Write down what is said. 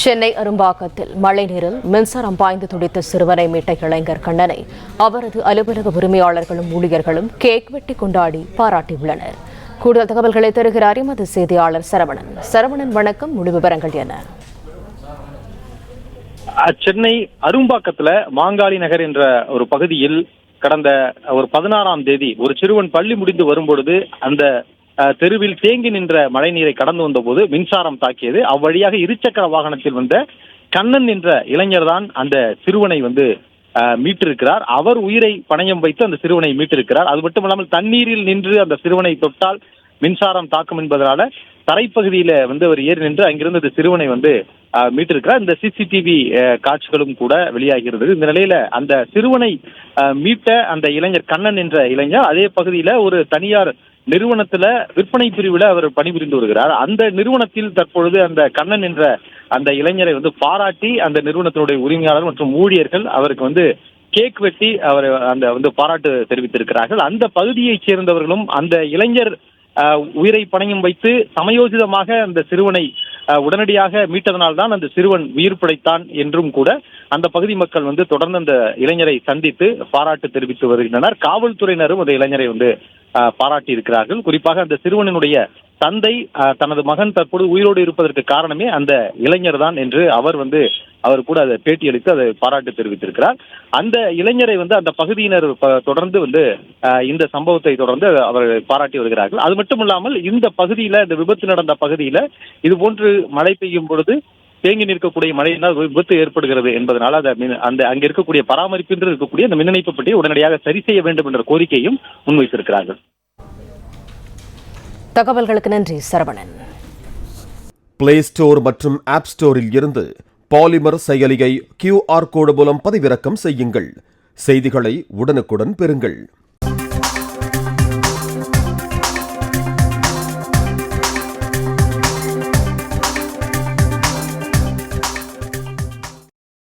சென்னை அரும்பாக்கத்தில் மழைநீரில் மின்சாரம் பாய்ந்து துடித்த சிறுவனை மீட்ட இளைஞர் கண்ணனை அவரது அலுவலக உரிமையாளர்களும் ஊழியர்களும் கேக் வெட்டி கொண்டாடி பாராட்டியுள்ளனர். கூடுதல் தகவல்களை தருகிறார் எமது செய்தியாளர் சரவணன். சரவணன், வணக்கம். முழு விவரங்கள் என்ன? சென்னை அரும்பாக்கத்துல மாங்காளி நகர் என்ற ஒரு பகுதியில் கடந்த ஒரு 16ஆம் தேதி ஒரு சிறுவன் பள்ளி முடிந்து வரும்பொழுது அந்த தெருவில் தேங்கி நின்ற மழை நீரை கடந்து வந்த போது மின்சாரம் தாக்கியது. அவ்வழியாக இருசக்கர வாகனத்தில் வந்த கண்ணன் என்ற இளைஞர் தான் அந்த சிறுவனை மீட்டிருக்கிறார். அவர் உயிரை பணயம் வைத்து அந்த சிறுவனை மீட்டிருக்கிறார். அது மட்டுமல்லாமல் தண்ணீரில் நின்று அந்த சிறுவனை தொட்டால் மின்சாரம் தாக்கும் என்பதனால தரைப்பகுதியில அவர் ஏறி நின்று அங்கிருந்து அந்த சிறுவனை மீட்டிருக்கிறார். இந்த சிசிடிவி காட்சிகளும் கூட வெளியாகிறது. இந்த நிலையில அந்த சிறுவனை மீட்ட அந்த இளைஞர் கண்ணன் என்ற இளைஞர் அதே பகுதியில ஒரு தனியார் நிறுவனத்துல விற்பனை பிரிவுல அவர் பணிபுரிந்து வருகிறார். அந்த நிறுவனத்தில் தற்பொழுது அந்த கண்ணன் என்ற அந்த இளைஞரை பாராட்டி அந்த நிறுவனத்தினுடைய உரிமையாளர் மற்றும் ஊழியர்கள் அவருக்கு கேக் வெட்டி அவர் அந்த பாராட்டு தெரிவித்திருக்கிறார்கள். அந்த பகுதியைச் சேர்ந்தவர்களும் அந்த இளைஞர் உயிரை பணயம் வைத்து சமயோசிதமாக அந்த சிறுவனை உடனடியாக மீட்டதனால்தான் அந்த சிறுவன் உயிர் பிழைத்தான் என்றும் கூட அந்த பகுதி மக்கள் தொடர்ந்து அந்த இளைஞரை சந்தித்து பாராட்டு தெரிவித்து வருகின்றனர். காவல்துறையினரும் அந்த இளைஞரை பாராட்டி இருக்கிறார்கள். குறிப்பாக அந்த சிறுவனுடைய தந்தை தனது மகன் தற்போது உயிரோடு இருப்பதற்கு காரணமே அந்த இளைஞர் தான் என்று அவர் கூட அதை பேட்டியளித்து அதை பாராட்டு தெரிவித்திருக்கிறார். அந்த இளைஞரை அந்த பகுதியினர் தொடர்ந்து இந்த சம்பவத்தை தொடர்ந்து அவர்கள் பாராட்டி வருகிறார்கள். அது மட்டும் இல்லாமல் இந்த பகுதியில இந்த விபத்து நடந்த பகுதியில இது போன்று மழை பெய்யும் பொழுது தேங்கி நிற்கக்கூடிய மழையினால் விபத்து ஏற்படுகிறது என்பதனால அங்க இருக்கக்கூடிய பராமரிப்பின்றி இருக்கக்கூடிய அந்த மின் இணைப்பு பற்றியை உடனடியாக சரி செய்ய வேண்டும் என்ற கோரிக்கையும் முன்வைத்திருக்கிறார்கள். தகவல்களுக்கு நன்றி சரவணன். பிளே ஸ்டோர் மற்றும் ஆப் ஸ்டோரில் இருந்து பாலிமர் செயலியை QR கோடு மூலம் பதிவிறக்கம் செய்யுங்கள். செய்திகளை உடனுக்குடன் பெறுங்கள்.